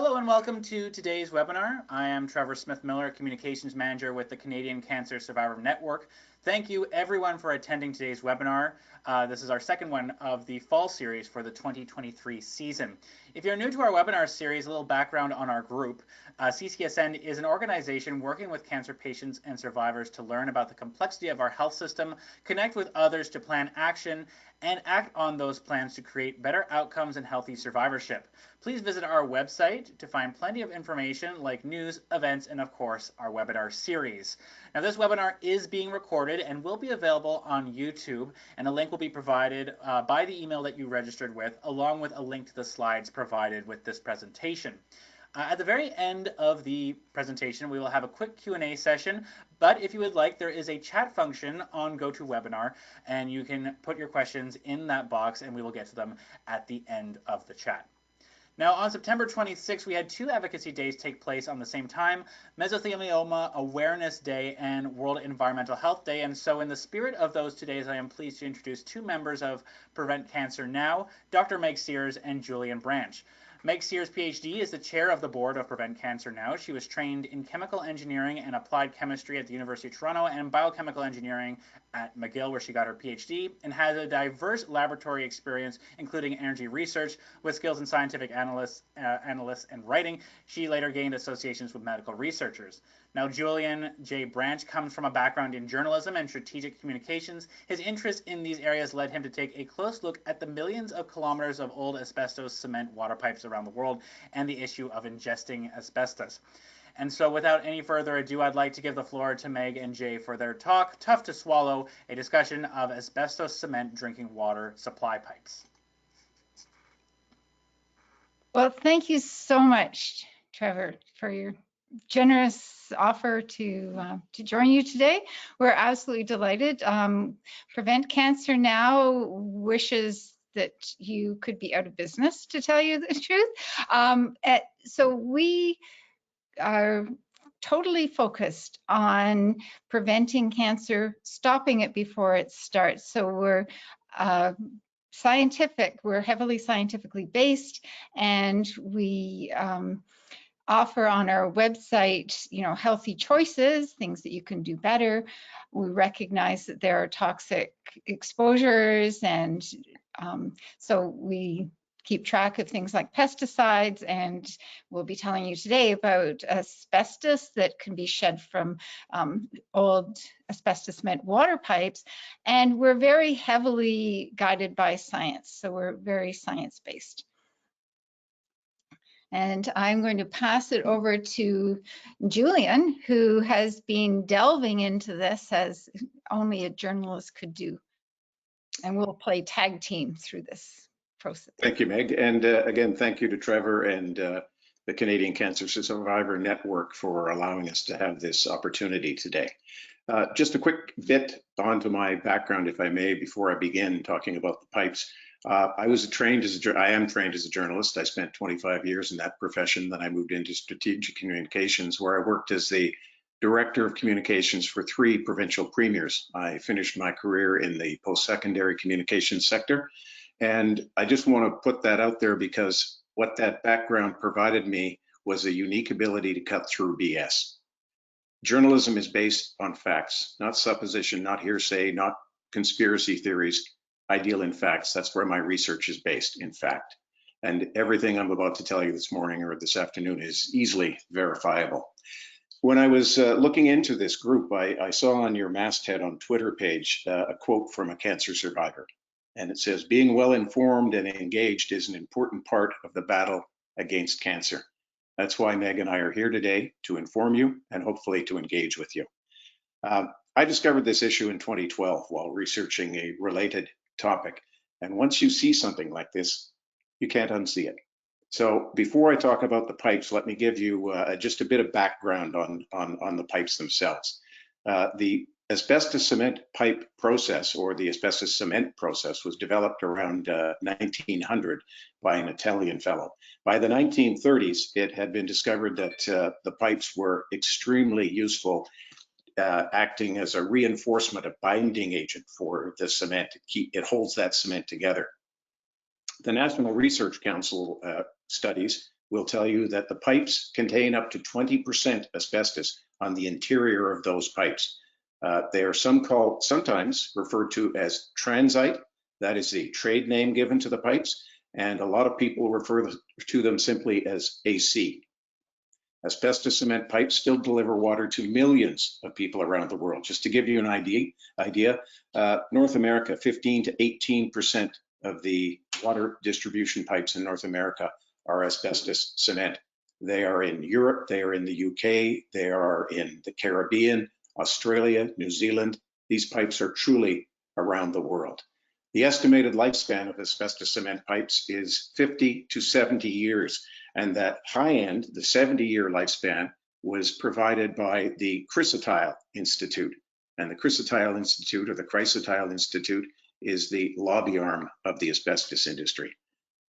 Hello and welcome to today's webinar. I am Trevor Smith-Miller, Communications Manager with the Canadian Cancer Survivor Network. Thank you everyone for attending today's webinar. This is our second one of the fall series for the 2023 season. If you're new to our webinar series, a little background on our group. CCSN is an organization working with cancer patients and survivors to learn about the complexity of our health system, connect with others to plan action, and act on those plans to create better outcomes and healthy survivorship. Please visit our website to find plenty of information like news, events, and of course, our webinar series. Now, this webinar is being recorded and will be available on YouTube, and a link will be provided by the email that you registered with, along with a link to the slides provided with this presentation. At the very end of the presentation, we will have a quick Q&A session, but if you would like, there is a chat function on GoToWebinar, and you can put your questions in that box, and we will get to them at the end of the chat. Now, on September 26th, we had two advocacy days take place on the same time, Mesothelioma Awareness Day and World Environmental Health Day. And so in the spirit of those 2 days, I am pleased to introduce two members of Prevent Cancer Now, Dr. Meg Sears and Julian Branch. Meg Sears, PhD, is the chair of the board of Prevent Cancer Now. She was trained in chemical engineering and applied chemistry at the University of Toronto and biochemical engineering at McGill, where she got her PhD, and has a diverse laboratory experience, including energy research, with skills in scientific analysts and writing. She later gained associations with medical researchers. Now, Julian J. Branch comes from a background in journalism and strategic communications. His interest in these areas led him to take a close look at the millions of kilometers of old asbestos cement water pipes around the world and the issue of ingesting asbestos. And so without any further ado, I'd like to give the floor to Meg and Jay for their talk, Tough to Swallow, a discussion of asbestos cement drinking water supply pipes. Well, thank you so much, Trevor, for your generous offer to join you today. We're absolutely delighted. Prevent Cancer Now wishes that you could be out of business, to tell you the truth. So we are totally focused on preventing cancer, stopping it before it starts. So we're scientific, we're heavily scientifically based, and we offer on our website, healthy choices, things that you can do better. We recognize that there are toxic exposures, and so we keep track of things like pesticides, and we'll be telling you today about asbestos that can be shed from old asbestos cement water pipes. And we're very heavily guided by science, so we're very science-based. And I'm going to pass it over to Julian, who has been delving into this as only a journalist could do. And we'll play tag team through this process. Thank you, Meg. And again, thank you to Trevor and the Canadian Cancer Survivor Network for allowing us to have this opportunity today. Just a quick bit onto my background, if I may, before I begin talking about the pipes. I am trained as a journalist. I spent 25 years in that profession. Then I moved into strategic communications, where I worked as the director of communications for 3 provincial premiers. I finished my career in the post-secondary communications sector. And I just want to put that out there because what that background provided me was a unique ability to cut through BS. Journalism is based on facts, not supposition, not hearsay, not conspiracy theories. I deal in facts. That's where my research is based, in fact. And everything I'm about to tell you this morning or this afternoon is easily verifiable. When I was looking into this group, I saw on your masthead on Twitter page a quote from a cancer survivor. And it says, being well informed and engaged is an important part of the battle against cancer. That's why Meg and I are here today, to inform you and hopefully to engage with you. I discovered this issue in 2012 while researching a related topic. And once you see something like this, you can't unsee it. So before I talk about the pipes, let me give you just a bit of background on the pipes themselves. The asbestos cement pipe process, or the asbestos cement process, was developed around 1900 by an Italian fellow. By the 1930s, it had been discovered that the pipes were extremely useful, acting as a reinforcement, a binding agent for the cement. It holds that cement together. The National Research Council studies will tell you that the pipes contain up to 20% asbestos on the interior of those pipes. They are sometimes referred to as transite. That is the trade name given to the pipes, and a lot of people refer to them simply as AC. Asbestos cement pipes still deliver water to millions of people around the world. Just to give you an idea, North America, 15 to 18% of the water distribution pipes in North America are asbestos cement. They are in Europe, they are in the UK, they are in the Caribbean, Australia, New Zealand. These pipes are truly around the world. The estimated lifespan of asbestos cement pipes is 50 to 70 years, and that high end, the 70-year lifespan, was provided by the Crescentile Institute. And the Crescentile Institute, or the Chrysotile Institute, is the lobby arm of the asbestos industry.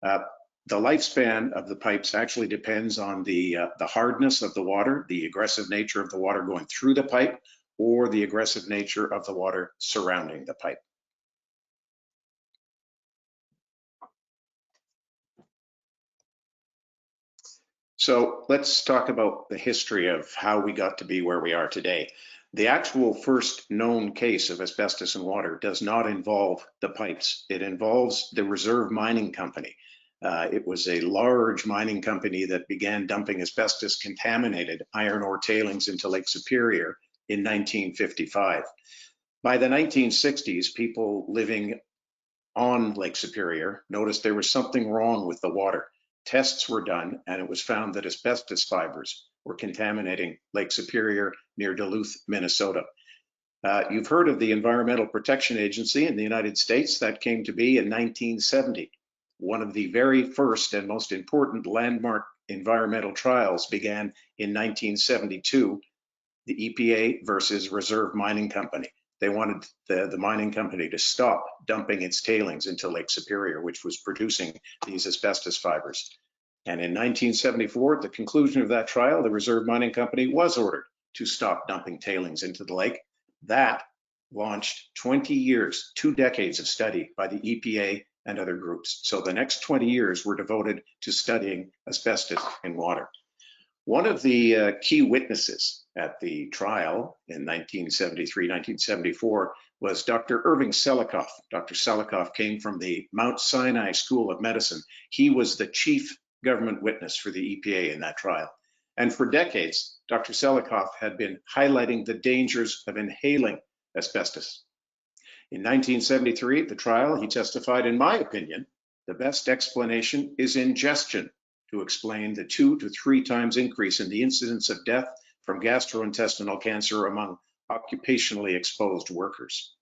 The lifespan of the pipes actually depends on the hardness of the water, the aggressive nature of the water going through the pipe, or the aggressive nature of the water surrounding the pipe. So let's talk about the history of how we got to be where we are today. The actual first known case of asbestos in water does not involve the pipes. It involves the Reserve Mining Company. It was a large mining company that began dumping asbestos contaminated iron ore tailings into Lake Superior in 1955. By the 1960s, people living on Lake Superior noticed there was something wrong with the water. Tests were done, and it was found that asbestos fibers were contaminating Lake Superior near Duluth, Minnesota. You've heard of the Environmental Protection Agency in the United States. That came to be in 1970. One of the very first and most important landmark environmental trials began in 1972, the EPA versus Reserve Mining Company. They wanted the mining company to stop dumping its tailings into Lake Superior, which was producing these asbestos fibers. And in 1974, at the conclusion of that trial, the Reserve Mining Company was ordered to stop dumping tailings into the lake. That launched 20 years, 2 decades of study by the EPA and other groups. So the next 20 years were devoted to studying asbestos in water. One of the key witnesses at the trial in 1973, 1974 was Dr. Irving Selikoff. Dr. Selikoff came from the Mount Sinai School of Medicine. He was the chief government witness for the EPA in that trial. And for decades, Dr. Selikoff had been highlighting the dangers of inhaling asbestos. In 1973, at the trial, he testified, in my opinion, the best explanation is ingestion, to explain the 2 to 3 times increase in the incidence of death from gastrointestinal cancer among occupationally exposed workers.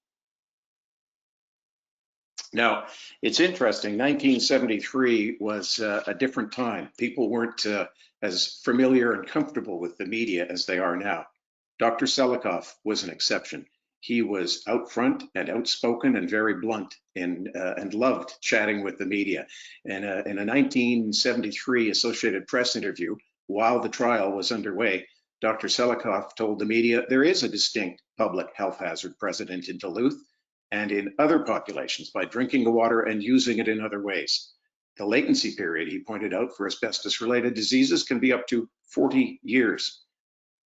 Now, it's interesting, 1973 was a different time. People weren't as familiar and comfortable with the media as they are now. Dr. Selikoff was an exception. He was out front and outspoken and very blunt and loved chatting with the media. And in a 1973 Associated Press interview, while the trial was underway, Dr. Selikoff told the media there is a distinct public health hazard present in Duluth and in other populations by drinking the water and using it in other ways. The latency period, he pointed out, for asbestos-related diseases can be up to 40 years.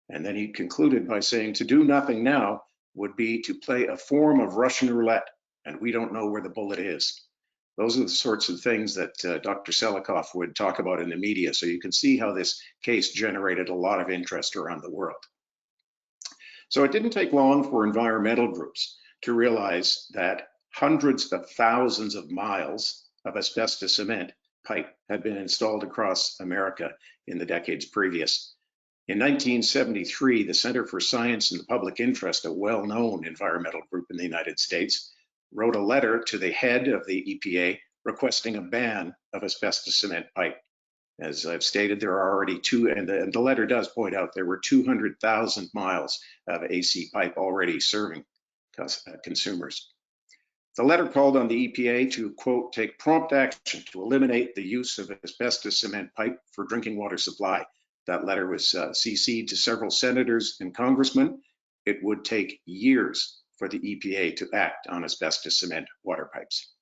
And then he concluded by saying, to do nothing now would be to play a form of Russian roulette, and we don't know where the bullet is. Those are the sorts of things that Dr. Selikoff would talk about in the media. So you can see how this case generated a lot of interest around the world. So it didn't take long for environmental groups to realize that hundreds of thousands of miles of asbestos cement pipe had been installed across America in the decades previous. In 1973, the Center for Science and the Public Interest, a well-known environmental group in the United States, wrote a letter to the head of the EPA requesting a ban of asbestos cement pipe. As I've stated, there are already and the letter does point out there were 200,000 miles of AC pipe already serving consumers. The letter called on the EPA to, quote, take prompt action to eliminate the use of asbestos cement pipe for drinking water supply. That letter was CC'd to several senators and congressmen. It would take years for the EPA to act on asbestos cement water pipes.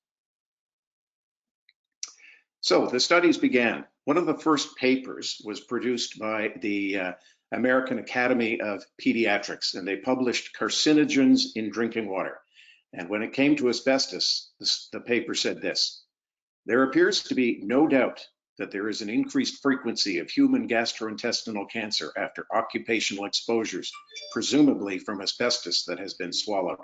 So the studies began. One of the first papers was produced by the American Academy of Pediatrics, and they published carcinogens in drinking water. And when it came to asbestos, the paper said this: there appears to be no doubt that there is an increased frequency of human gastrointestinal cancer after occupational exposures, presumably from asbestos that has been swallowed.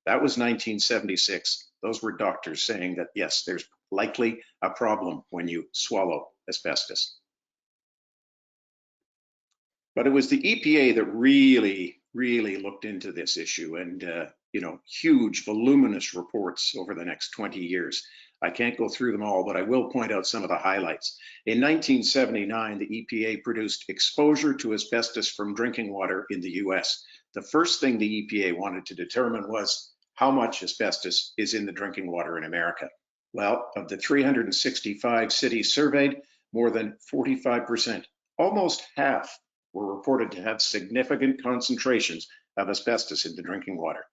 That was 1976. Those were doctors saying that, yes, there's likely a problem when you swallow asbestos. But it was the EPA that really looked into this issue, and huge voluminous reports over the next 20 years. I can't go through them all, but I will point out some of the highlights. In 1979, the EPA produced exposure to asbestos from drinking water in the US. The first thing the EPA wanted to determine was how much asbestos is in the drinking water in America. Well, of the 365 cities surveyed, more than 45%, almost half, were reported to have significant concentrations of asbestos in the drinking water.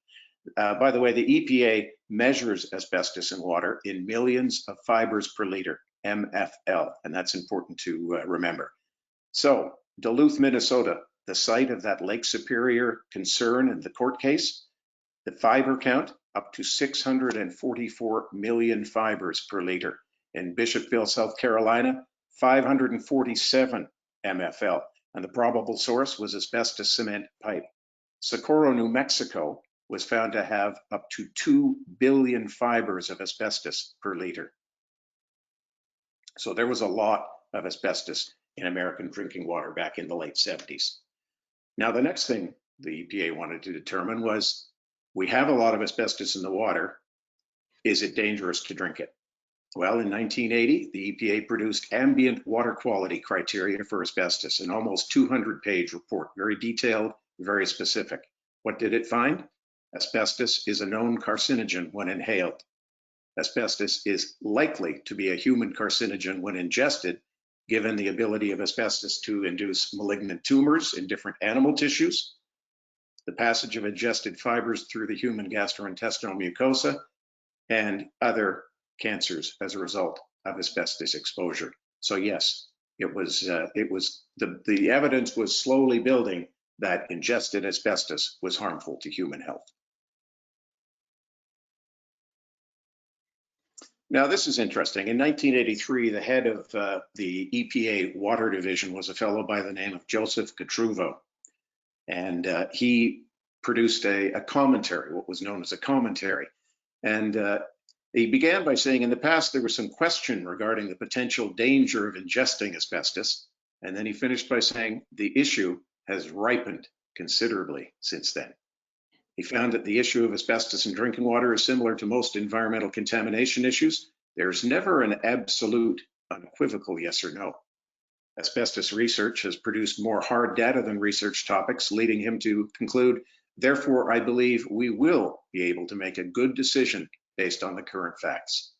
By the way, the EPA measures asbestos in water in millions of fibers per liter, MFL, and that's important to remember. So, Duluth, Minnesota, the site of that Lake Superior concern in the court case, the fiber count up to 644 million fibers per liter. In Bishopville, South Carolina, 547 MFL, and the probable source was asbestos cement pipe. Socorro, New Mexico, was found to have up to 2 billion fibers of asbestos per liter. So there was a lot of asbestos in American drinking water back in the late 70s. Now, the next thing the EPA wanted to determine was, we have a lot of asbestos in the water. Is it dangerous to drink it? Well, in 1980, the EPA produced ambient water quality criteria for asbestos, an almost 200-page report, very detailed, very specific. What did it find? Asbestos is a known carcinogen when inhaled. Asbestos is likely to be a human carcinogen when ingested, given the ability of asbestos to induce malignant tumors in different animal tissues, the passage of ingested fibers through the human gastrointestinal mucosa, and other cancers as a result of asbestos exposure. So yes, the evidence was slowly building that ingested asbestos was harmful to human health. Now, this is interesting. In 1983, the head of the EPA Water Division was a fellow by the name of Joseph Catruvo, and he produced a commentary, what was known as a commentary. And he began by saying, in the past, there was some question regarding the potential danger of ingesting asbestos. And then he finished by saying, the issue has ripened considerably since then. He found that the issue of asbestos in drinking water is similar to most environmental contamination issues. There's never an absolute, unequivocal yes or no. Asbestos research has produced more hard data than research topics, leading him to conclude, therefore, I believe we will be able to make a good decision based on the current facts.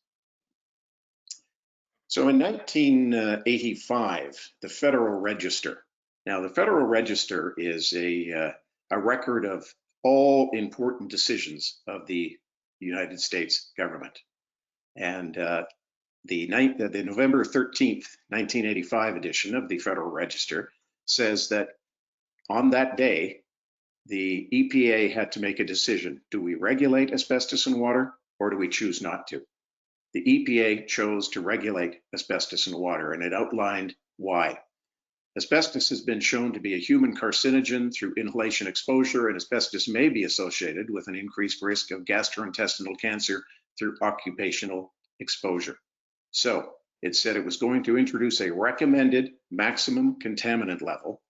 So in 1985, the Federal Register. Now, the Federal Register is a record of all important decisions of the United States government. And the November 13th, 1985 edition of the Federal Register says that on that day, the EPA had to make a decision. Do we regulate asbestos in water, or do we choose not to? The EPA chose to regulate asbestos in water, and it outlined why. Asbestos has been shown to be a human carcinogen through inhalation exposure, and asbestos may be associated with an increased risk of gastrointestinal cancer through occupational exposure. So it said it was going to introduce a recommended maximum contaminant level,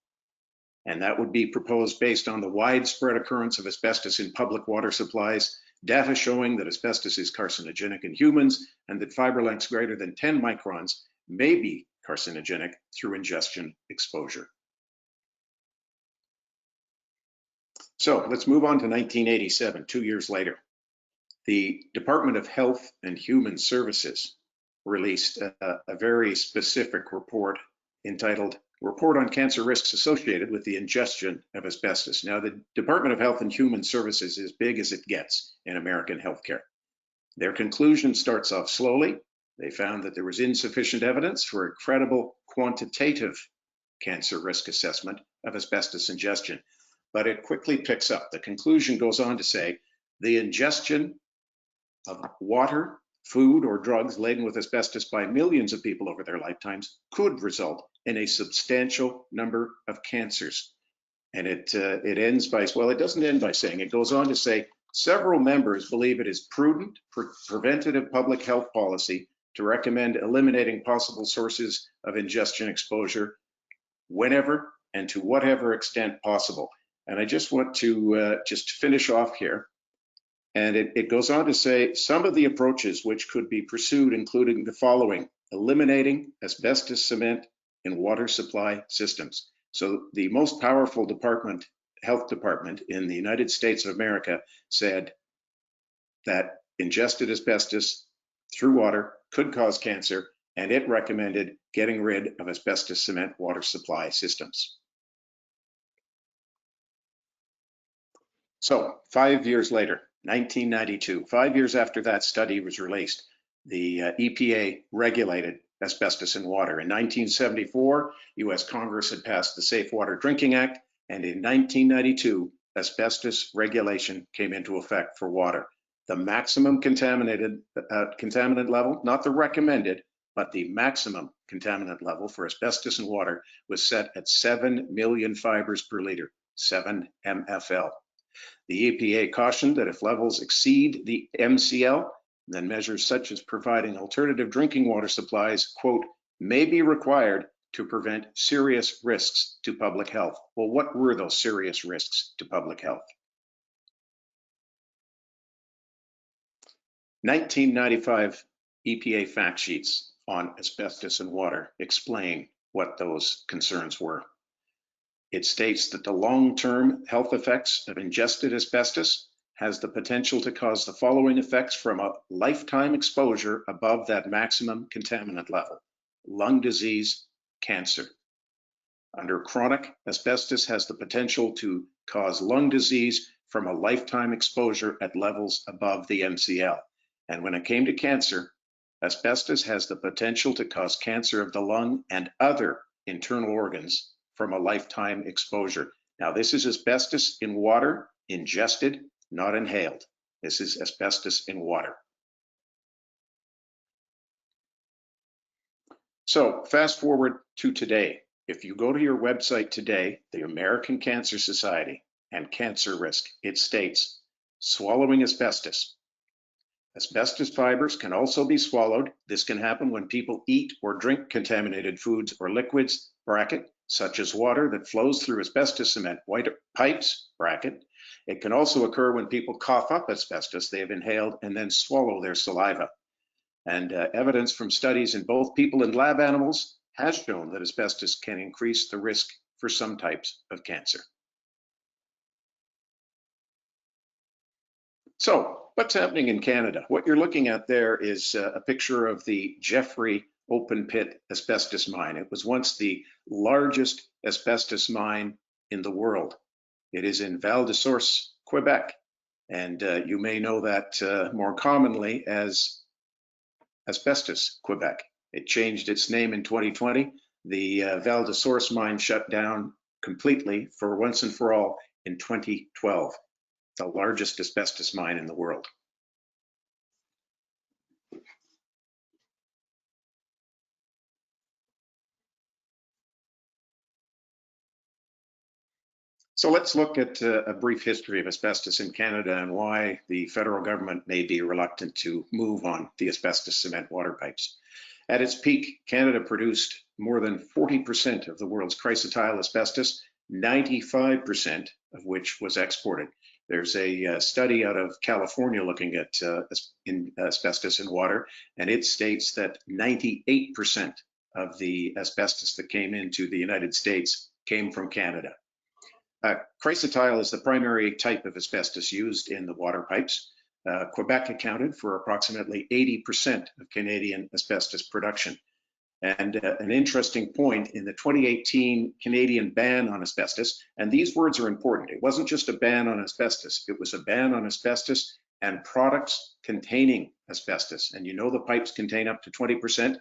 and that would be proposed based on the widespread occurrence of asbestos in public water supplies, data showing that asbestos is carcinogenic in humans, and that fiber lengths greater than 10 microns may be carcinogenic through ingestion exposure. So let's move on to 1987, 2 years later. The Department of Health and Human Services released a very specific report entitled Report on Cancer Risks Associated with the Ingestion of Asbestos. Now, the Department of Health and Human Services is big as it gets in American healthcare. Their conclusion starts off slowly, They found that there was insufficient evidence for a credible quantitative cancer risk assessment of asbestos ingestion. But it quickly picks up. The conclusion goes on to say the ingestion of water, food, or drugs laden with asbestos by millions of people over their lifetimes could result in a substantial number of cancers. And it ends by, well, it doesn't end by saying, it goes on to say, several members believe it is prudent for preventative public health policy to recommend eliminating possible sources of ingestion exposure whenever and to whatever extent possible. And I just want to just finish off here. And it goes on to say some of the approaches which could be pursued, including the following: eliminating asbestos cement in water supply systems. So the most powerful health department in the United States of America said that ingested asbestos through water could cause cancer, and it recommended getting rid of asbestos cement water supply systems. So 5 years later, 1992, 5 years after that study was released, the EPA regulated asbestos in water. In 1974, US Congress had passed the Safe Water Drinking Act, and in 1992, asbestos regulation came into effect for water. The maximum contaminant level, not the recommended, but the maximum contaminant level for asbestos in water was set at 7 million fibers per liter, 7 MFL. The EPA cautioned that if levels exceed the MCL, then measures such as providing alternative drinking water supplies, quote, may be required to prevent serious risks to public health. Well, what were those serious risks to public health? 1995 EPA fact sheets on asbestos in water explain what those concerns were. It states that the long-term health effects of ingested asbestos has the potential to cause the following effects from a lifetime exposure above that maximum contaminant level: lung disease, cancer. Under chronic, asbestos has the potential to cause lung disease from a lifetime exposure at levels above the MCL. And when it came to cancer, asbestos has the potential to cause cancer of the lung and other internal organs from a lifetime exposure. Now, this is asbestos in water, ingested, not inhaled. This is asbestos in water. So fast forward to today. If you go to your website today, the American Cancer Society and cancer risk, it states, swallowing asbestos. Asbestos fibers can also be swallowed. This can happen when people eat or drink contaminated foods or liquids, bracket, such as water that flows through asbestos cement white pipes, bracket. It can also occur when people cough up asbestos they have inhaled and then swallow their saliva. And evidence from studies in both people and lab animals has shown that asbestos can increase the risk for some types of cancer. So what's happening in Canada? What you're looking at there is a picture of the Jeffrey open pit asbestos mine. It was once the largest asbestos mine in the world. It is in Val de Source, Quebec, and you may know that more commonly as Asbestos, Quebec. It changed its name in 2020. The Val de Source mine shut down completely for once and for all in 2012, the largest asbestos mine in the world. So let's look at a brief history of asbestos in Canada and why the federal government may be reluctant to move on the asbestos cement water pipes. At its peak, Canada produced more than 40% of the world's chrysotile asbestos, 95% of which was exported. There's a study out of California looking at asbestos in water, and it states that 98% of the asbestos that came into the United States came from Canada. Chrysotile is the primary type of asbestos used in the water pipes. Quebec accounted for approximately 80% of Canadian asbestos production. And an interesting point, in the 2018 Canadian ban on asbestos, and these words are important, it wasn't just a ban on asbestos, it was a ban on asbestos and products containing asbestos. And you know the pipes contain up to 20%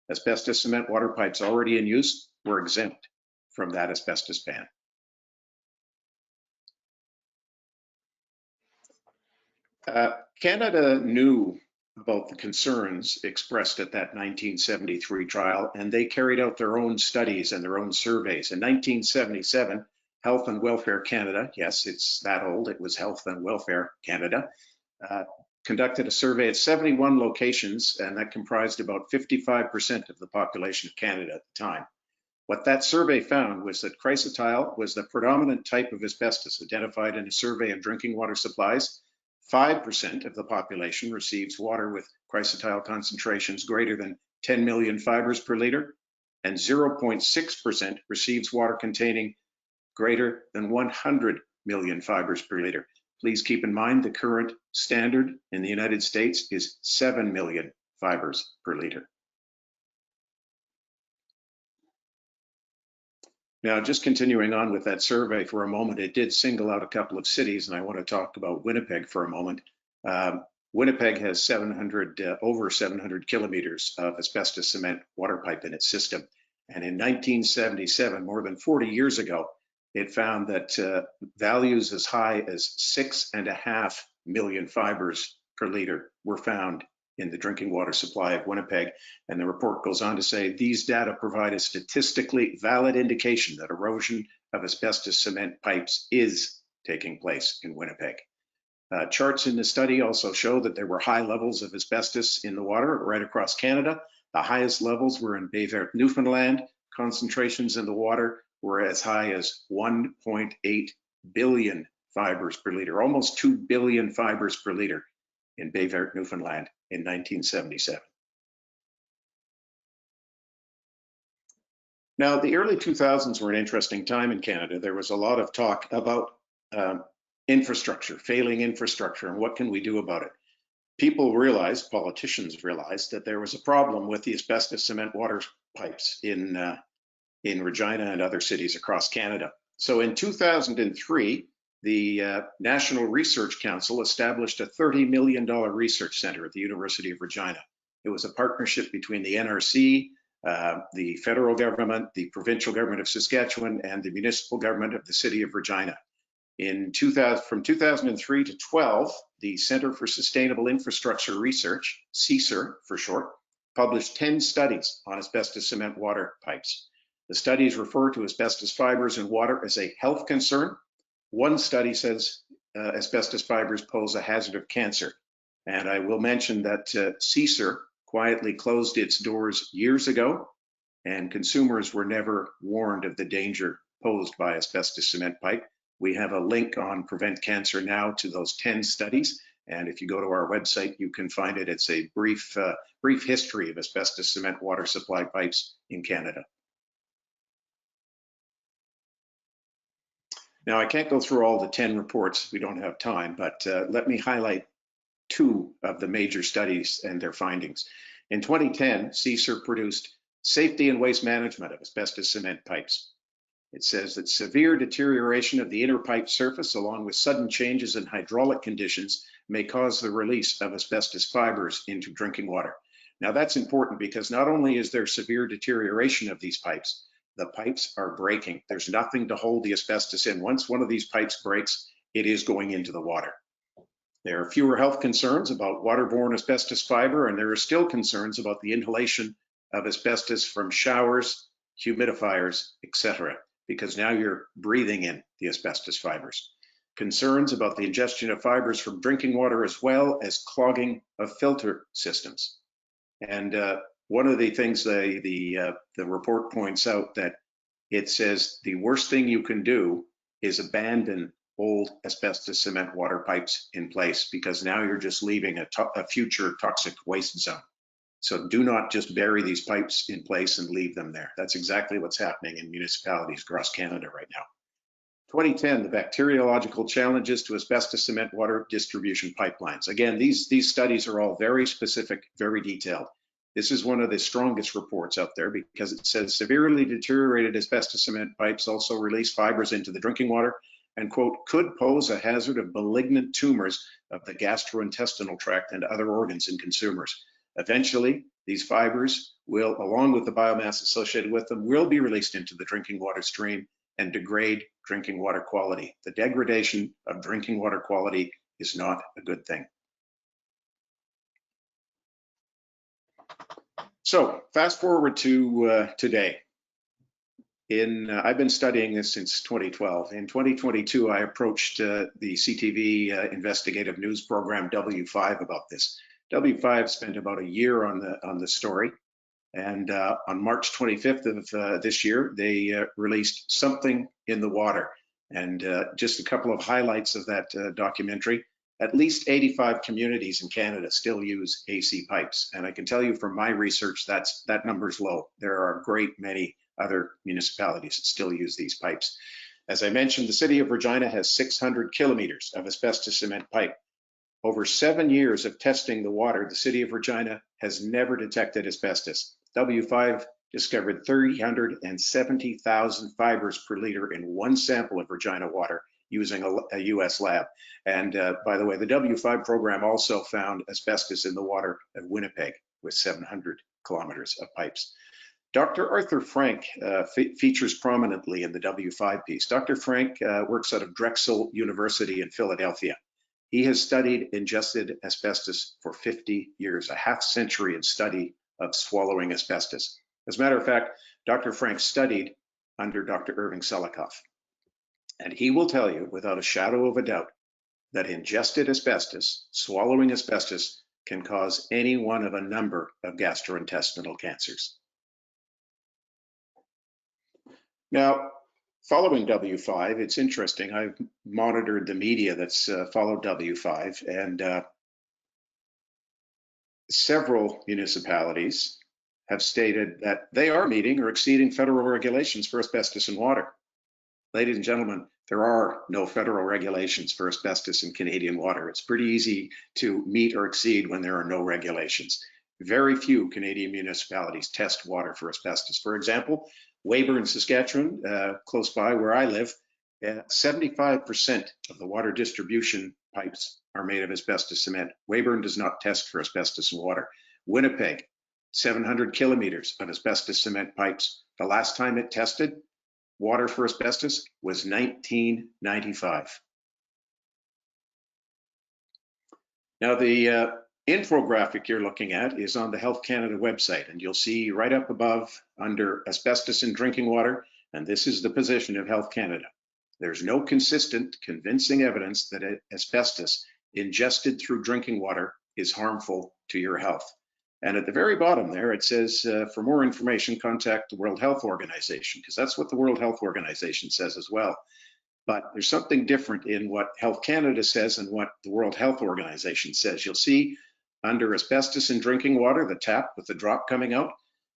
asbestos. Cement water pipes already in use were exempt from that asbestos ban. Canada knew about the concerns expressed at that 1973 trial, and they carried out their own studies and their own surveys. In 1977, Health and Welfare Canada, yes, it's that old, it was Health and Welfare Canada, conducted a survey at 71 locations, and that comprised about 55% of the population of Canada at the time. What that survey found was that chrysotile was the predominant type of asbestos identified in a survey of drinking water supplies. 5% of the population receives water with chrysotile concentrations greater than 10 million fibers per liter, and 0.6% receives water containing greater than 100 million fibers per liter. Please keep in mind the current standard in the United States is 7 million fibers per liter. Now, just continuing on with that survey for a moment, it did single out a couple of cities, and I want to talk about Winnipeg for a moment. Winnipeg has over 700 kilometers of asbestos cement water pipe in its system. And in 1977, more than 40 years ago, it found that values as high as 6.5 million fibers per liter were found in the drinking water supply of Winnipeg. And the report goes on to say these data provide a statistically valid indication that erosion of asbestos cement pipes is taking place in Winnipeg. Charts in the study also show that there were high levels of asbestos in the water right across Canada. The highest levels were in Bay Verte, Newfoundland. Concentrations in the water were as high as 1.8 billion fibers per liter, almost 2 billion fibers per liter in Bay Verte, Newfoundland in 1977. Now, the early 2000s were an interesting time in Canada. There was a lot of talk about infrastructure, failing infrastructure, and what can we do about it? People realized, politicians realized, that there was a problem with the asbestos cement water pipes in Regina and other cities across Canada. So in 2003, the National Research Council established a $30 million research center at the University of Regina. It was a partnership between the NRC, the federal government, the provincial government of Saskatchewan, and the municipal government of the city of Regina. From 2003 to 12, the Center for Sustainable Infrastructure Research, CIHR for short, published 10 studies on asbestos cement water pipes. The studies refer to asbestos fibers in water as a health concern. One study says asbestos fibers pose a hazard of cancer. And I will mention that CIHR quietly closed its doors years ago, and consumers were never warned of the danger posed by asbestos cement pipe. We have a link on Prevent Cancer Now to those 10 studies. And if you go to our website, you can find it. It's a brief history of asbestos cement water supply pipes in Canada. Now, I can't go through all the 10 reports. We don't have time, but let me highlight 2 of the major studies and their findings. In 2010, CIHR produced Safety and Waste Management of Asbestos Cement Pipes. It says that severe deterioration of the inner pipe surface along with sudden changes in hydraulic conditions may cause the release of asbestos fibers into drinking water. Now that's important because not only is there severe deterioration of these pipes, the pipes are breaking. There's nothing to hold the asbestos in. Once one of these pipes breaks, it is going into the water. There are fewer health concerns about waterborne asbestos fiber, and there are still concerns about the inhalation of asbestos from showers, humidifiers, etc., because now you're breathing in the asbestos fibers. Concerns about the ingestion of fibers from drinking water as well as clogging of filter systems. And one of the things the report points out that it says the worst thing you can do is abandon old asbestos cement water pipes in place, because now you're just leaving a future toxic waste zone. So do not just bury these pipes in place and leave them there. That's exactly what's happening in municipalities across Canada right now. 2010, the bacteriological challenges to asbestos cement water distribution pipelines. Again, these studies are all very specific, very detailed. This is one of the strongest reports out there because it says severely deteriorated asbestos cement pipes also release fibers into the drinking water. and, quote, could pose a hazard of malignant tumors of the gastrointestinal tract and other organs in consumers. Eventually, these fibers will, along with the biomass associated with them, will be released into the drinking water stream and degrade drinking water quality. The degradation of drinking water quality is not a good thing. So fast forward to today. I've been studying this since 2012. In 2022, I approached the CTV investigative news program W5 about this. W5 spent about a year on the story, and on March 25th of this year, they released Something in the Water. And just a couple of highlights of that documentary. At least 85 communities in Canada still use AC pipes. And I can tell you from my research, that number's low. There are a great many other municipalities that still use these pipes. As I mentioned, the city of Regina has 600 kilometers of asbestos cement pipe. Over 7 years of testing the water, the city of Regina has never detected asbestos. W5 discovered 370,000 fibers per liter in one sample of Regina water using a US lab. And by the way, the W5 program also found asbestos in the water of Winnipeg with 700 kilometers of pipes. Dr. Arthur Frank features prominently in the W5 piece. Dr. Frank works out of Drexel University in Philadelphia. He has studied ingested asbestos for 50 years, a half century of study of swallowing asbestos. As a matter of fact, Dr. Frank studied under Dr. Irving Selikoff. And he will tell you without a shadow of a doubt that ingested asbestos, swallowing asbestos, can cause any one of a number of gastrointestinal cancers. Now, following W5, it's interesting. I've monitored the media that's followed W5, and several municipalities have stated that they are meeting or exceeding federal regulations for asbestos in water. Ladies and gentlemen, there are no federal regulations for asbestos in Canadian water. It's pretty easy to meet or exceed when there are no regulations. Very few Canadian municipalities test water for asbestos. For example, Weyburn, Saskatchewan, close by where I live, 75% of the water distribution pipes are made of asbestos cement. Weyburn does not test for asbestos in water. Winnipeg, 700 kilometers of asbestos cement pipes. The last time it tested water for asbestos was 1995. Now, the infographic you're looking at is on the Health Canada website, and you'll see right up above under asbestos in drinking water, and this is the position of Health Canada. There's no consistent, convincing evidence that asbestos ingested through drinking water is harmful to your health. And at the very bottom there, it says, for more information, contact the World Health Organization, because that's what the World Health Organization says as well. But there's something different in what Health Canada says and what the World Health Organization says. You'll see under asbestos in drinking water, the tap with the drop coming out,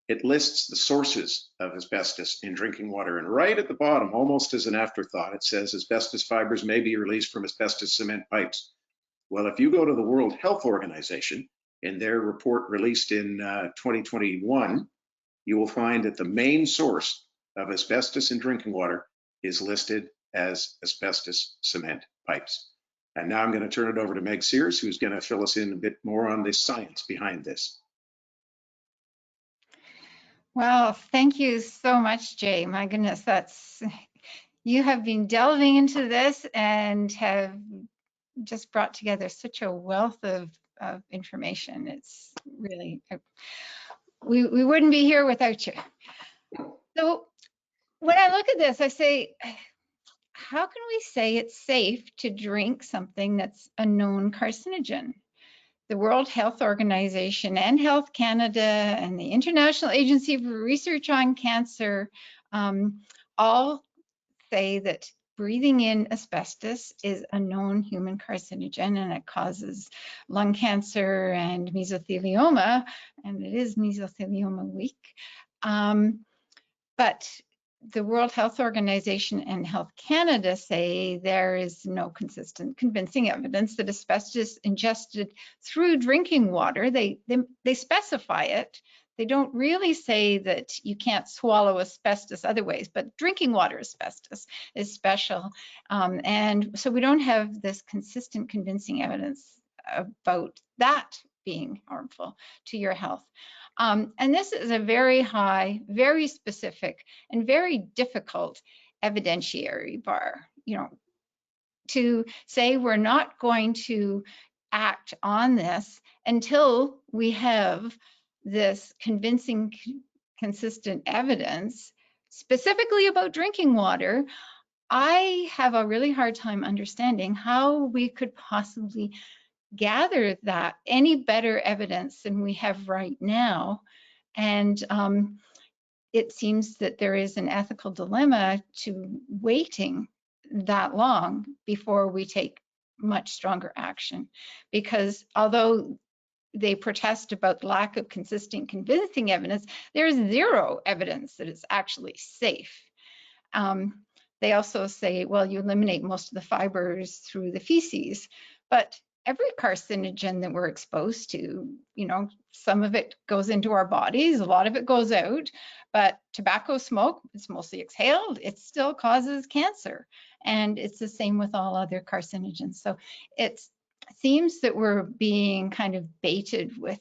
it lists the sources of asbestos in drinking water. And right at the bottom, almost as an afterthought, it says asbestos fibers may be released from asbestos cement pipes. Well, if you go to the World Health Organization, in their report released in 2021, you will find that the main source of asbestos in drinking water is listed as asbestos cement pipes. And now I'm going to turn it over to Meg Sears, who's going to fill us in a bit more on the science behind this. Well, thank you so much, Jay. My goodness, you have been delving into this and have just brought together such a wealth of information. It's really, we wouldn't be here without you. So when I look at this, I say, how can we say it's safe to drink something that's a known carcinogen? The World Health Organization and Health Canada and the International Agency for Research on Cancer all say that breathing in asbestos is a known human carcinogen, and it causes lung cancer and mesothelioma, and it is mesothelioma week. But the World Health Organization and Health Canada say there is no consistent, convincing evidence that asbestos ingested through drinking water, they specify it, They don't really say that you can't swallow asbestos other ways, but drinking water asbestos is special. And so we don't have this consistent, convincing evidence about that being harmful to your health. And this is a very high, very specific, and very difficult evidentiary bar, to say we're not going to act on this until we have this convincing, consistent evidence, specifically about drinking water. I have a really hard time understanding how we could possibly gather that any better evidence than we have right now. And it seems that there is an ethical dilemma to waiting that long before we take much stronger action, because although they protest about the lack of consistent, convincing evidence, there is zero evidence that it's actually safe. They also say, well, you eliminate most of the fibers through the feces, but every carcinogen that we're exposed to, some of it goes into our bodies, a lot of it goes out, but tobacco smoke, it's mostly exhaled, it still causes cancer. And it's the same with all other carcinogens. So it seems that we're being kind of baited with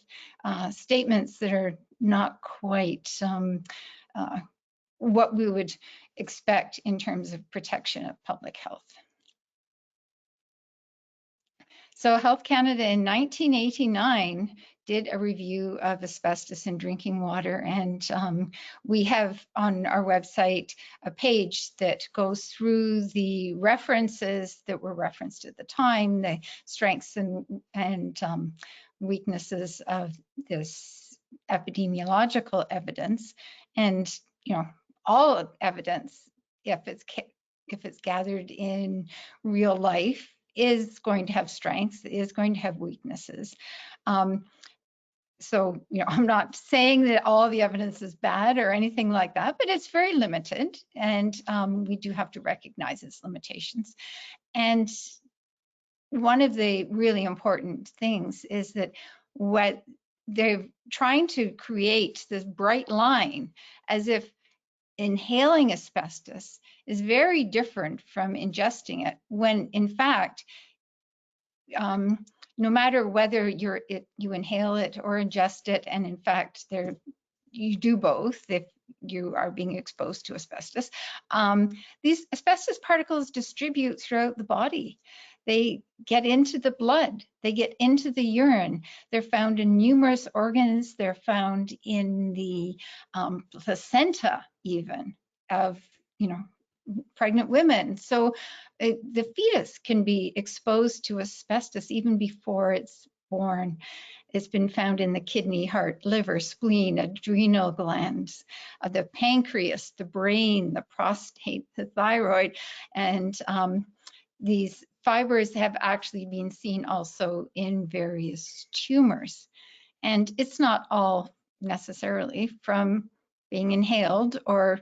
statements that are not quite what we would expect in terms of protection of public health. So Health Canada in 1989 did a review of asbestos in drinking water, and we have on our website a page that goes through the references that were referenced at the time, the strengths and weaknesses of this epidemiological evidence, and all evidence, if it's gathered in real life, is going to have strengths, is going to have weaknesses. So, I'm not saying that all the evidence is bad or anything like that, but it's very limited, and we do have to recognize its limitations. And one of the really important things is that what they're trying to create this bright line, as if inhaling asbestos is very different from ingesting it, when in fact, no matter whether you inhale it or ingest it, and in fact you do both if you are being exposed to asbestos, these asbestos particles distribute throughout the body. They get into the blood, they get into the urine, they're found in numerous organs, they're found in the placenta even of pregnant women. So the fetus can be exposed to asbestos even before it's born. It's been found in the kidney, heart, liver, spleen, adrenal glands, the pancreas, the brain, the prostate, the thyroid, and these fibers have actually been seen also in various tumors. And it's not all necessarily from being inhaled or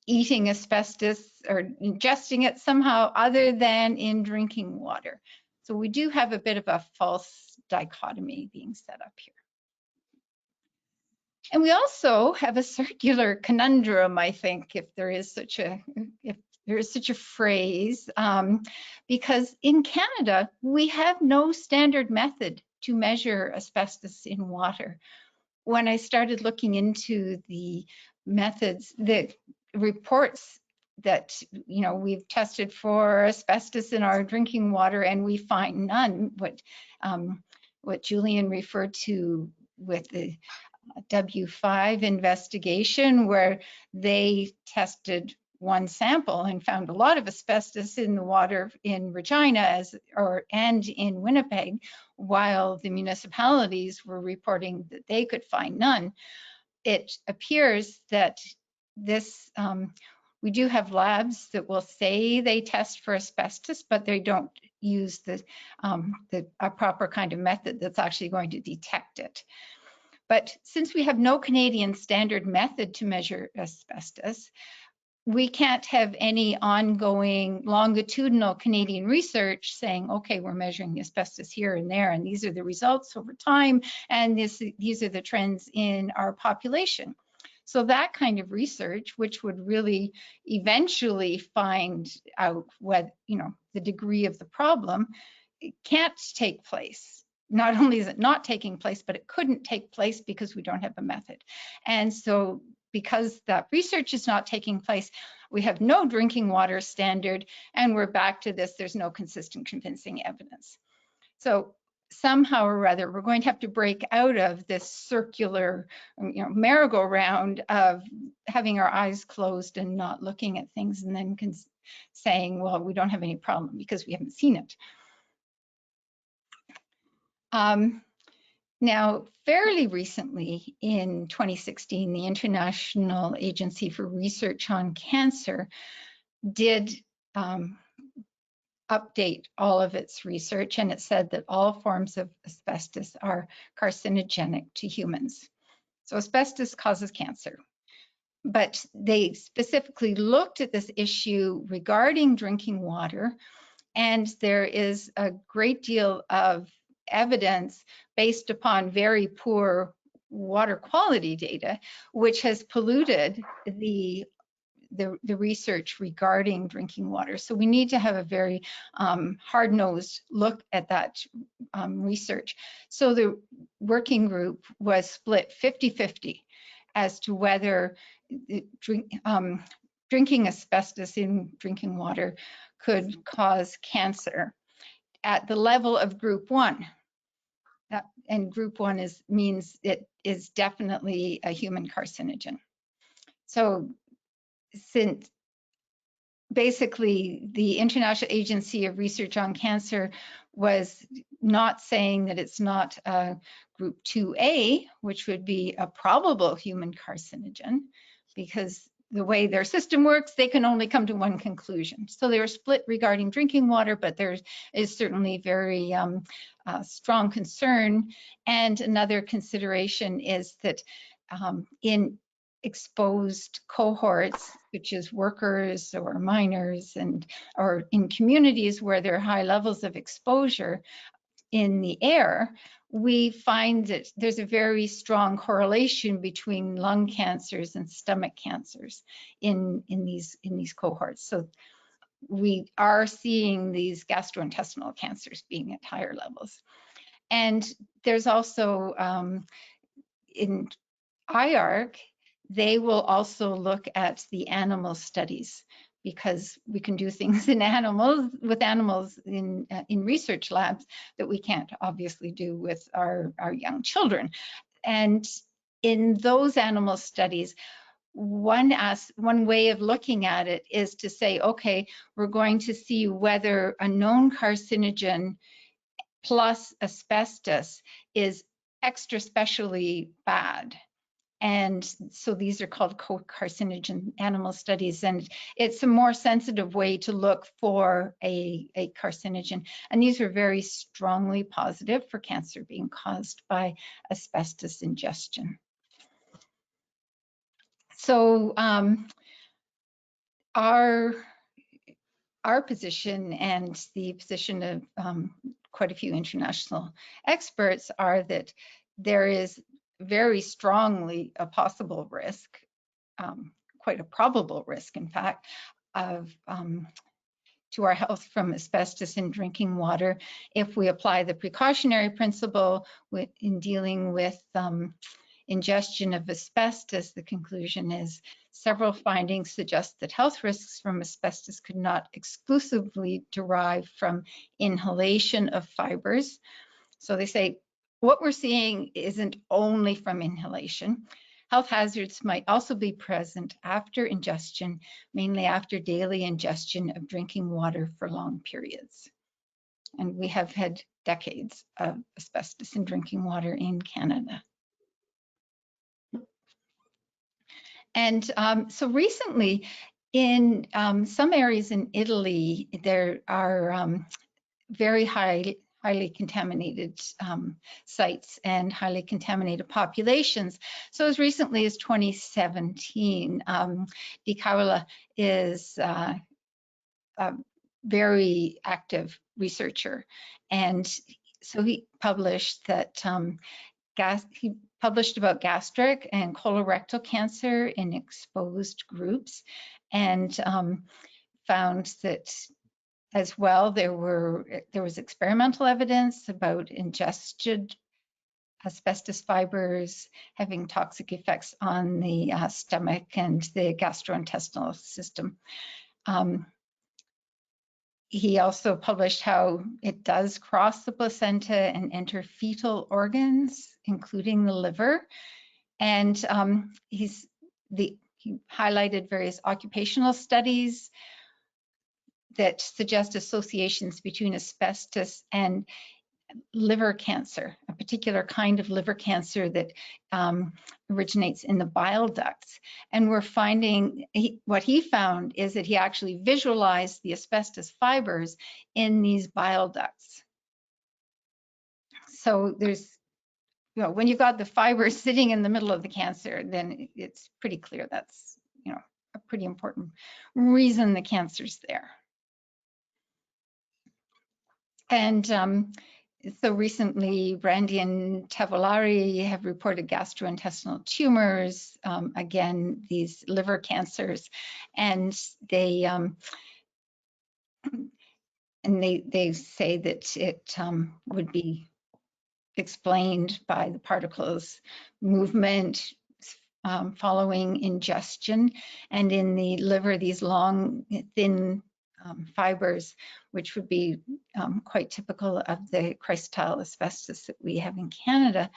eating asbestos or ingesting it somehow other than in drinking water. So we do have a bit of a false dichotomy being set up here. And we also have a circular conundrum, I think, if there is such a phrase, because in Canada, we have no standard method to measure asbestos in water. When I started looking into the methods, the reports that we've tested for asbestos in our drinking water and we find none, what Julian referred to with the W5 investigation, where they tested one sample and found a lot of asbestos in the water in Regina and in Winnipeg, while the municipalities were reporting that they could find none. It appears that this, we do have labs that will say they test for asbestos, but they don't use a proper kind of method that's actually going to detect it. But since we have no Canadian standard method to measure asbestos, we can't have any ongoing longitudinal Canadian research saying, okay, we're measuring asbestos here and there, and these are the results over time, and these are the trends in our population. So that kind of research, which would really eventually find out what, the degree of the problem, it can't take place. Not only is it not taking place, but it couldn't take place because we don't have a method. And so because that research is not taking place, we have no drinking water standard, and we're back to this, there's no consistent convincing evidence. So somehow or other, we're going to have to break out of this circular, merry-go-round of having our eyes closed and not looking at things, and then saying, well, we don't have any problem because we haven't seen it. Now, fairly recently, in 2016, the International Agency for Research on Cancer did update all of its research, and it said that all forms of asbestos are carcinogenic to humans. So asbestos causes cancer. But they specifically looked at this issue regarding drinking water, and there is a great deal of evidence based upon very poor water quality data, which has polluted the research regarding drinking water. So we need to have a very hard-nosed look at that research. So the working group was split 50-50 as to whether drinking asbestos in drinking water could cause cancer at the level of group 1. And group 1 means it is definitely a human carcinogen. So since basically the International Agency of Research on Cancer was not saying that it's not a group 2A, which would be a probable human carcinogen, because the way their system works, they can only come to one conclusion. So they were split regarding drinking water, but there is certainly very strong concern. And another consideration is that in exposed cohorts, which is workers or miners, or in communities where there are high levels of exposure in the air, we find that there's a very strong correlation between lung cancers and stomach cancers in these cohorts. So we are seeing these gastrointestinal cancers being at higher levels. And there's also in IARC, they will also look at the animal studies, because we can do things in animals in research labs that we can't obviously do with our young children. And in those animal studies, one way of looking at it is to say, okay, we're going to see whether a known carcinogen plus asbestos is extra specially bad. And so these are called co-carcinogen animal studies, and it's a more sensitive way to look for a carcinogen. And these are very strongly positive for cancer being caused by asbestos ingestion. So our position and the position of quite a few international experts are that there is very strongly a possible risk, quite a probable risk, in fact, of to our health from asbestos in drinking water if we apply the precautionary principle in dealing with ingestion of asbestos. The conclusion is several findings suggest that health risks from asbestos could not exclusively derive from inhalation of fibers. So they say, what we're seeing isn't only from inhalation. Health hazards might also be present after ingestion, mainly after daily ingestion of drinking water for long periods. And we have had decades of asbestos in drinking water in Canada. And so recently, in some areas in Italy, there are very high highly contaminated sites and highly contaminated populations. So as recently as 2017, Di Carola is a very active researcher, and so he published that he published about gastric and colorectal cancer in exposed groups, and found that as well there was experimental evidence about ingested asbestos fibers having toxic effects on the stomach and the gastrointestinal system. He also published how it does cross the placenta and enter fetal organs, including the liver. And he highlighted various occupational studies that suggest associations between asbestos and liver cancer, a particular kind of liver cancer that originates in the bile ducts. And we're finding, what he found is that he actually visualized the asbestos fibers in these bile ducts. So there's, you know, when you've got the fibers sitting in the middle of the cancer, then it's pretty clear that's, you know, a pretty important reason the cancer's there. And so recently, Brandy and Tavolari have reported gastrointestinal tumors, again, these liver cancers, and they say that it would be explained by the particles movement following ingestion, and in the liver, these long, thin fibers, which would be quite typical of the chrysotile asbestos that we have in Canada,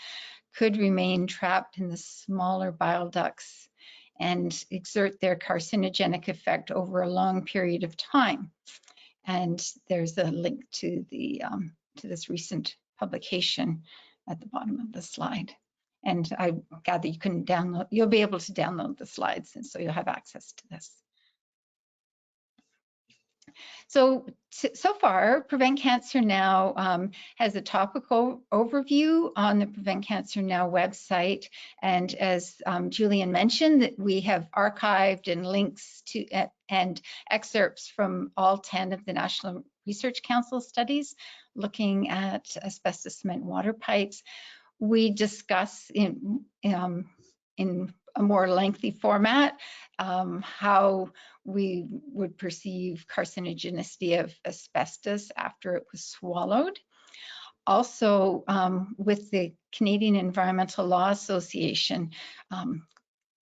could remain trapped in the smaller bile ducts and exert their carcinogenic effect over a long period of time. And there's a link to the to this recent publication at the bottom of the slide. And I gather you can download, you'll be able to download the slides, and so you'll have access to this. So far, Prevent Cancer Now has a topical overview on the Prevent Cancer Now website. And as Julian mentioned, that we have archived and links to and excerpts from all 10 of the National Research Council studies looking at asbestos cement water pipes. We discuss in a more lengthy format how we would perceive carcinogenicity of asbestos after it was swallowed. Also, with the Canadian Environmental Law Association,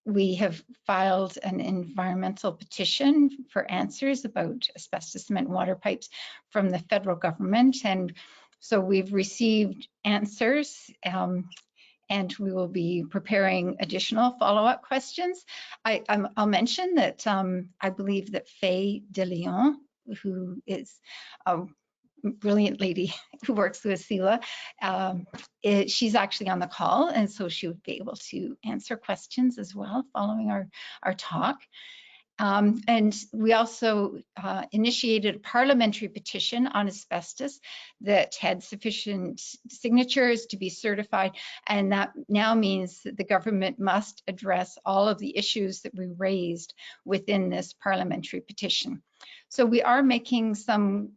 we have filed an environmental petition for answers about asbestos cement water pipes from the federal government. And so we've received answers, and we will be preparing additional follow-up questions. I'll mention that I believe that Faye de Leon, who is a brilliant lady who works with CELA, she's actually on the call, and so she would be able to answer questions as well following our talk. And we also initiated a parliamentary petition on asbestos that had sufficient signatures to be certified, and that now means that the government must address all of the issues that we raised within this parliamentary petition. So we are making some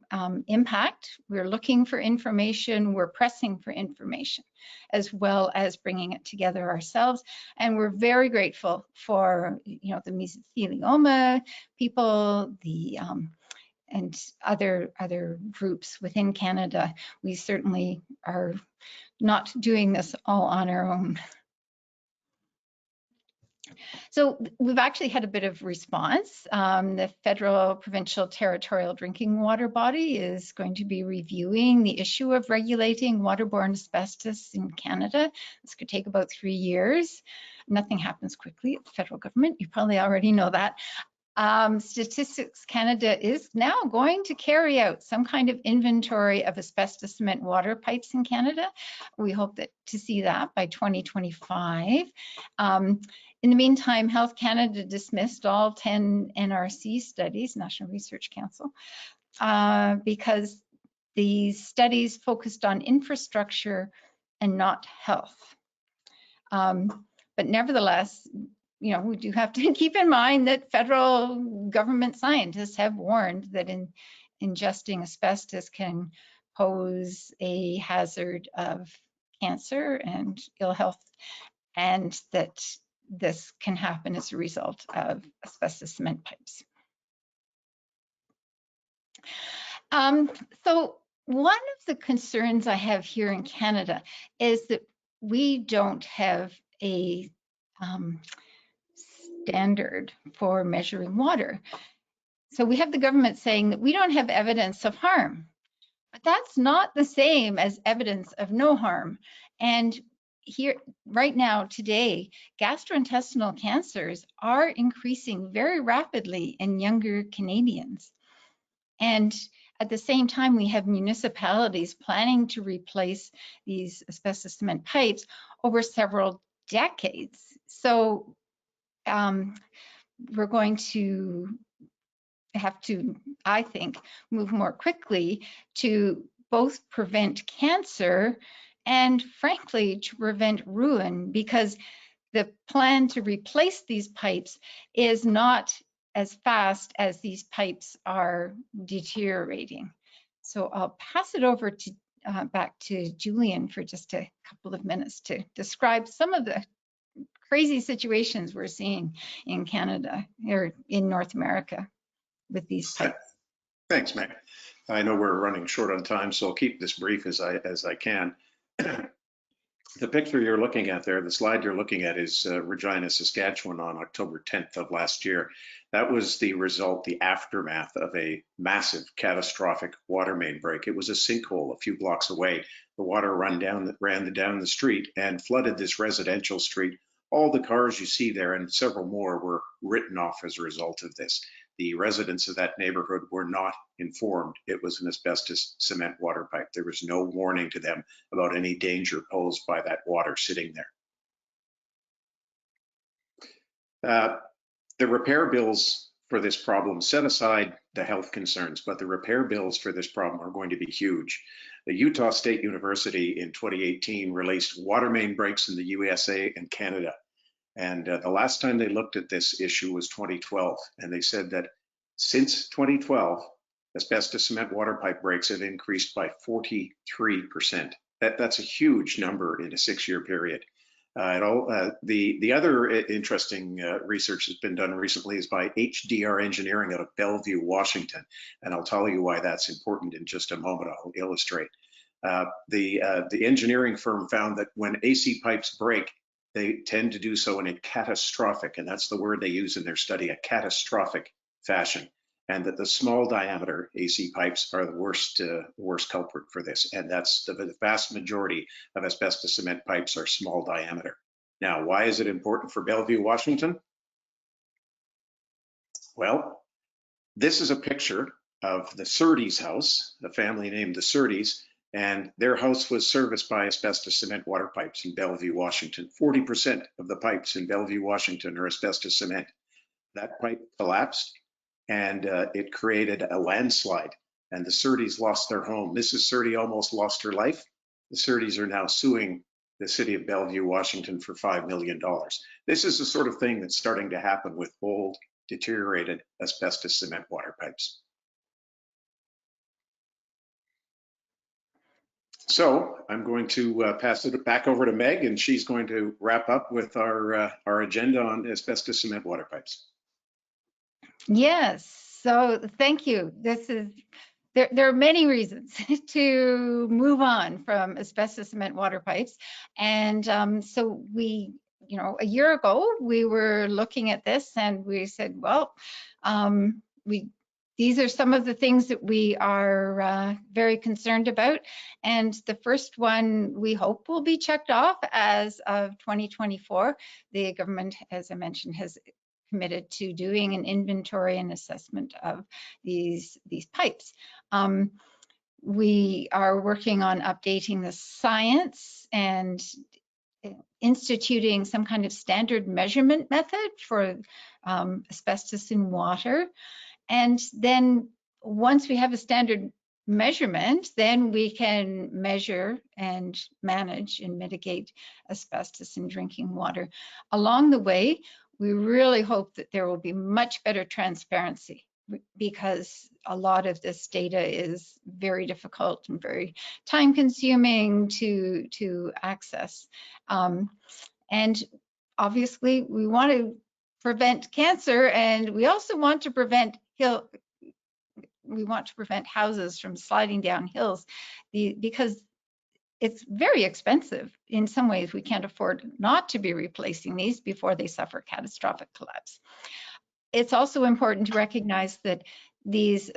impact. We're looking for information, we're pressing for information, as well as bringing it together ourselves. And we're very grateful for, you know, the mesothelioma people, the and other groups within Canada. We certainly are not doing this all on our own. So we've actually had a bit of response. The federal, provincial, territorial drinking water body is going to be reviewing the issue of regulating waterborne asbestos in Canada. This could take about 3 years. Nothing happens quickly at the federal government. You probably already know that. Statistics Canada is now going to carry out some kind of inventory of asbestos cement water pipes in Canada. We hope to see that by 2025. In the meantime, Health Canada dismissed all 10 NRC studies, National Research Council, because these studies focused on infrastructure and not health. But nevertheless, you know, we do have to keep in mind that federal government scientists have warned that ingesting asbestos can pose a hazard of cancer and ill health, and that this can happen as a result of asbestos cement pipes. So one of the concerns I have here in Canada is that we don't have a standard for measuring water. So we have the government saying that we don't have evidence of harm, but that's not the same as evidence of no harm. And here, right now, today, gastrointestinal cancers are increasing very rapidly in younger Canadians. And at the same time, we have municipalities planning to replace these asbestos cement pipes over several decades. So we're going to have to, I think, move more quickly to both prevent cancer and, frankly, to prevent ruin, because the plan to replace these pipes is not as fast as these pipes are deteriorating. So I'll pass it over to back to Julian for just a couple of minutes to describe some of the crazy situations we're seeing in Canada or in North America with these pipes. Thanks, Meg. I know we're running short on time, so I'll keep this brief as I can. The picture you're looking at there, the slide you're looking at, is Regina, Saskatchewan on October 10th of last year. That was the result, the aftermath of a massive catastrophic water main break. It was a sinkhole a few blocks away. The water ran down the street and flooded this residential street. All the cars you see there and several more were written off as a result of this. The residents of that neighborhood were not informed it was an asbestos cement water pipe. There was no warning to them about any danger posed by that water sitting there. The repair bills for this problem, set aside the health concerns, but the repair bills for this problem are going to be huge. The Utah State University in 2018 released water main breaks in the USA and Canada. And the last time they looked at this issue was 2012. And they said that since 2012, asbestos cement water pipe breaks have increased by 43%. That's a huge number in a 6-year period. The other interesting research that's been done recently is by HDR Engineering out of Bellevue, Washington. And I'll tell you why that's important in just a moment. I'll illustrate. The engineering firm found that when AC pipes break, they tend to do so in a catastrophic, and that's the word they use in their study, a catastrophic fashion, and that the small diameter AC pipes are the worst culprit for this, and that's the vast majority of asbestos cement pipes are small diameter. Now, why is it important for Bellevue, Washington? Well, this is a picture of the Surtees house, the family named the Surtees, and their house was serviced by asbestos cement water pipes in Bellevue, Washington. 40% of the pipes in Bellevue, Washington are asbestos cement. That pipe collapsed and it created a landslide, and the Surtees lost their home. Mrs. Surtee almost lost her life. The Surtees are now suing the city of Bellevue, Washington for $5 million. This is the sort of thing that's starting to happen with old, deteriorated asbestos cement water pipes. So I'm going to pass it back over to Meg, and she's going to wrap up with our agenda on asbestos cement water pipes. Yes, so thank you. There are many reasons to move on from asbestos cement water pipes. And so we, a year ago, we were looking at this and we said, well, these are some of the things that we are very concerned about. And the first one we hope will be checked off as of 2024. The government, as I mentioned, has committed to doing an inventory and assessment of these pipes. We are working on updating the science and instituting some kind of standard measurement method for asbestos in water. And then once we have a standard measurement, then we can measure and manage and mitigate asbestos in drinking water. Along the way, we really hope that there will be much better transparency, because a lot of this data is very difficult and very time consuming to access. And obviously we want to prevent cancer, and we also want to prevent houses from sliding down hills, because it's very expensive. In some ways, we can't afford not to be replacing these before they suffer catastrophic collapse. It's also important to recognize that this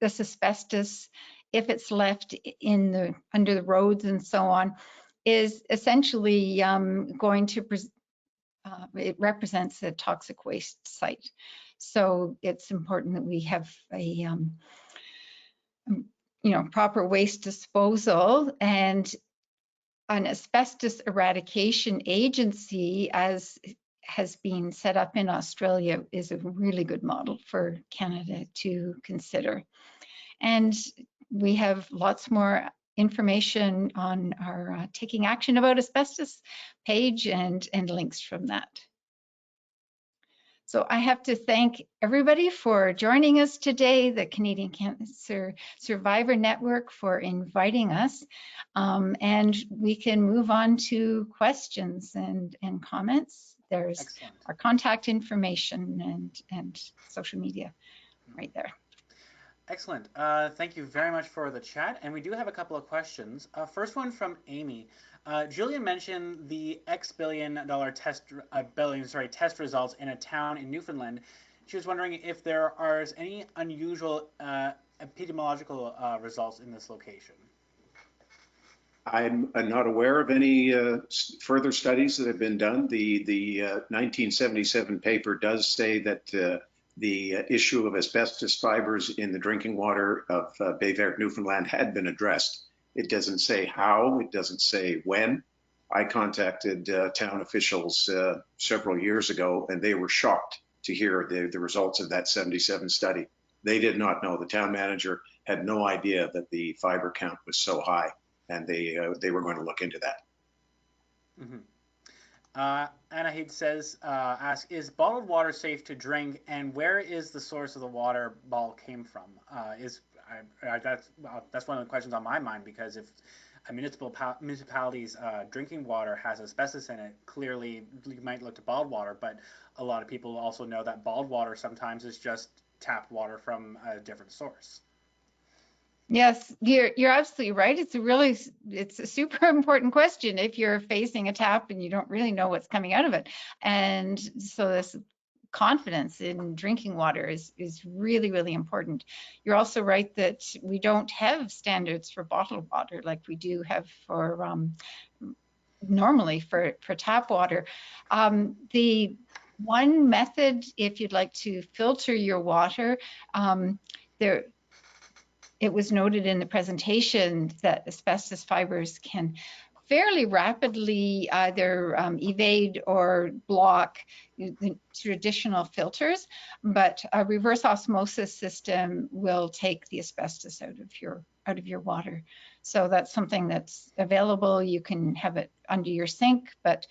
asbestos, if it's left under the roads and so on, is essentially going to it represents a toxic waste site. So it's important that we have a proper waste disposal, and an asbestos eradication agency, as has been set up in Australia, is a really good model for Canada to consider. And we have lots more information on our Taking Action About Asbestos page and links from that. So I have to thank everybody for joining us today, the Canadian Cancer Survivor Network for inviting us. And we can move on to questions and comments. There's Excellent. Our contact information and social media right there. Excellent. Thank you very much for the chat. And we do have a couple of questions. First one from Amy. Julian mentioned the X billion-dollar test results in a town in Newfoundland. She was wondering if there are any unusual epidemiological results in this location. I'm not aware of any further studies that have been done. The 1977 paper does say that the issue of asbestos fibers in the drinking water of Baie Verte, Newfoundland had been addressed. It doesn't say how, it doesn't say when. I contacted town officials several years ago, and they were shocked to hear the results of that 77 study. They did not know. The town manager had no idea that the fiber count was so high, and they were going to look into that. Mm-hmm. Anahid says, asks, is bottled water safe to drink, and where is the source of the water bottle came from? That's one of the questions on my mind, because if a municipality's drinking water has asbestos in it, clearly you might look to bottled water, but a lot of people also know that bottled water sometimes is just tap water from a different source. Yes, you're absolutely right. It's a super important question if you're facing a tap and you don't really know what's coming out of it. And so this confidence in drinking water is really, really important. You're also right that we don't have standards for bottled water like we do have for normally for tap water. The one method, if you'd like to filter your water, it was noted in the presentation that asbestos fibers can fairly rapidly either evade or block the traditional filters, but a reverse osmosis system will take the asbestos out of your water. So that's something that's available. You can have it under your sink, but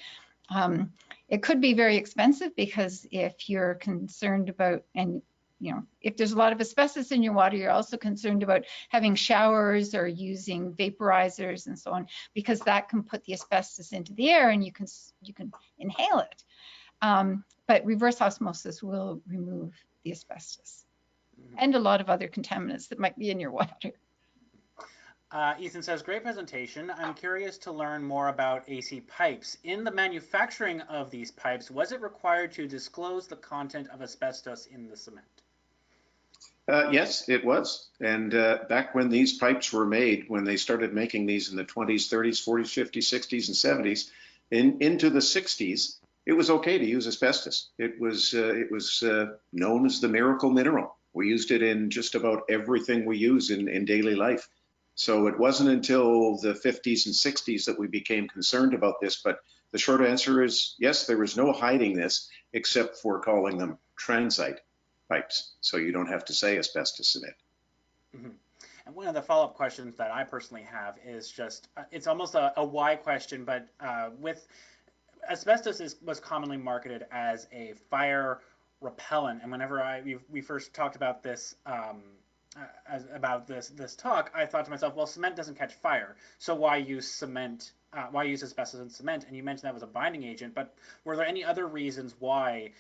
it could be very expensive, because if you're concerned about, and if there's a lot of asbestos in your water, you're also concerned about having showers or using vaporizers and so on, because that can put the asbestos into the air and you can inhale it. But reverse osmosis will remove the asbestos and a lot of other contaminants that might be in your water. Ethan says, great presentation. I'm curious to learn more about AC pipes. In the manufacturing of these pipes, was it required to disclose the content of asbestos in the cement? Yes, it was. And back when these pipes were made, when they started making these in the 20s, 30s, 40s, 50s, 60s, and 70s, into the 60s, it was okay to use asbestos. It was known as the miracle mineral. We used it in just about everything we use in daily life. So it wasn't until the 50s and 60s that we became concerned about this. But the short answer is yes, there was no hiding this, except for calling them transite pipes, so you don't have to say asbestos in it. Mm-hmm. And one of the follow-up questions that I personally have is just, it's almost a why question, but with asbestos was commonly marketed as a fire repellent, and whenever we first talked about this about this talk, I thought to myself, well, cement doesn't catch fire, so why use cement? Why use asbestos in cement? And you mentioned that was a binding agent, but were there any other reasons why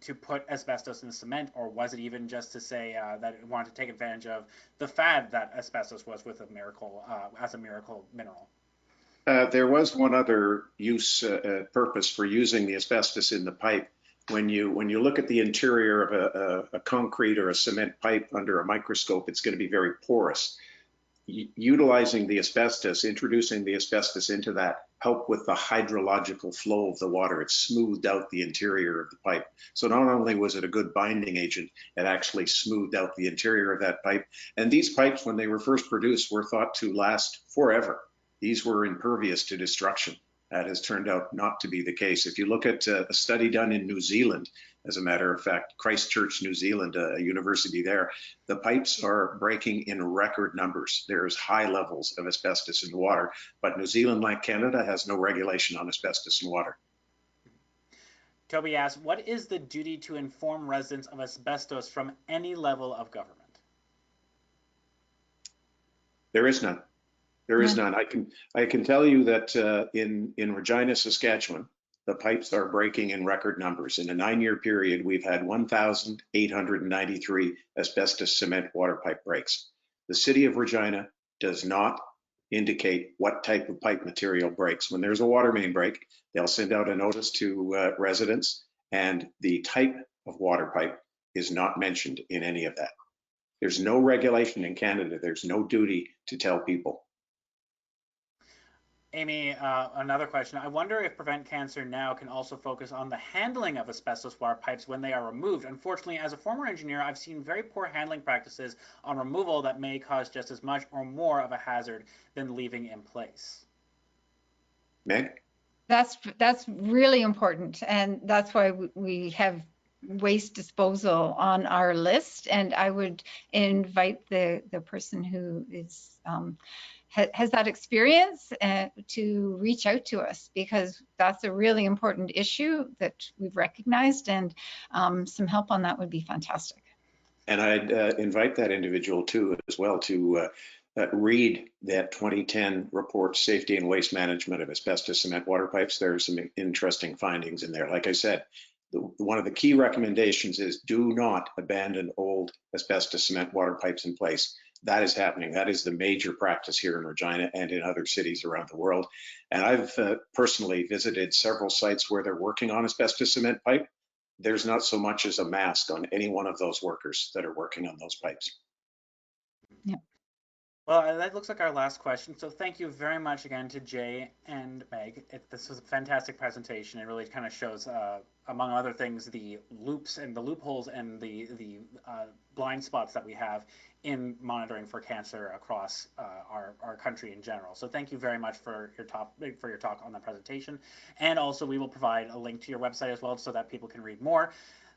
to put asbestos in the cement, or was it even just to say that it wanted to take advantage of the fad that asbestos was with a miracle as a miracle mineral? There was one other purpose for using the asbestos in the pipe. When you look at the interior of a concrete or a cement pipe under a microscope, it's going to be very porous. Utilizing the asbestos, introducing the asbestos into that, helped with the hydrological flow of the water. It smoothed out the interior of the pipe. So not only was it a good binding agent, it actually smoothed out the interior of that pipe. And these pipes, when they were first produced, were thought to last forever. These were impervious to destruction. That has turned out not to be the case. If you look at a study done in New Zealand, as a matter of fact, Christchurch, New Zealand, a university there, the pipes are breaking in record numbers. There's high levels of asbestos in the water, but New Zealand, like Canada, has no regulation on asbestos in water. Toby asks, what is the duty to inform residents of asbestos from any level of government? There is none. There is none. I can tell you that in Regina, Saskatchewan, the pipes are breaking in record numbers. In a 9-year period, we've had 1,893 asbestos cement water pipe breaks. The city of Regina does not indicate what type of pipe material breaks. When there's a water main break, they'll send out a notice to residents, and the type of water pipe is not mentioned in any of that. There's no regulation in Canada. There's no duty to tell people. Amy, another question. I wonder if Prevent Cancer now can also focus on the handling of asbestos water pipes when they are removed. Unfortunately, as a former engineer, I've seen very poor handling practices on removal that may cause just as much or more of a hazard than leaving in place. Meg? That's really important, and that's why we have waste disposal on our list. And I would invite the person who is has that experience to reach out to us, because that's a really important issue that we've recognized, and some help on that would be fantastic. And I'd invite that individual too as well to read that 2010 report, Safety and Waste Management of Asbestos Cement Water Pipes. There are some interesting findings in there. Like I said, one of the key recommendations is do not abandon old asbestos cement water pipes in place. That is happening. That is the major practice here in Regina and in other cities around the world. And I've personally visited several sites where they're working on asbestos cement pipe. There's not so much as a mask on any one of those workers that are working on those pipes. Yeah. Well, that looks like our last question. So thank you very much again to Jay and Meg. This was a fantastic presentation. It really kind of shows, among other things, the loops and the loopholes and the blind spots that we have in monitoring for cancer across our country in general. So thank you very much for your talk on the presentation. And also we will provide a link to your website as well so that people can read more.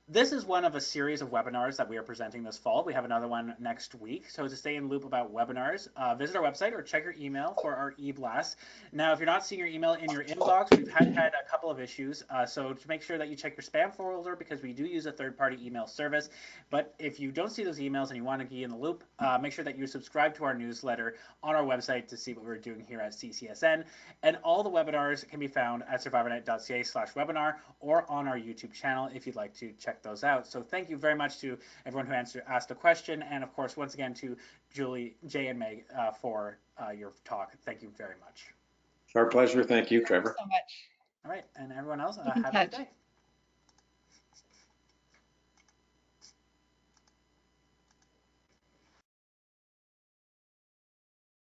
This is one of a series of webinars that we are presenting this fall. We have another one next week. So to stay in loop about webinars, visit our website or check your email for our e-blast. Now, if you're not seeing your email in your inbox, we've had a couple of issues. So to make sure that you check your spam folder, because we do use a third-party email service. But if you don't see those emails and you want to be in the loop, make sure that you subscribe to our newsletter on our website to see what we're doing here at CCSN. And all the webinars can be found at survivornet.ca/webinar or on our YouTube channel if you'd like to check those out. So thank you very much to everyone who asked a question, and of course once again to Julie, Jay, and Meg for your talk. Thank you very much. Our pleasure. Thank you, Trevor. Thank you so much. All right, and everyone else, have a good day.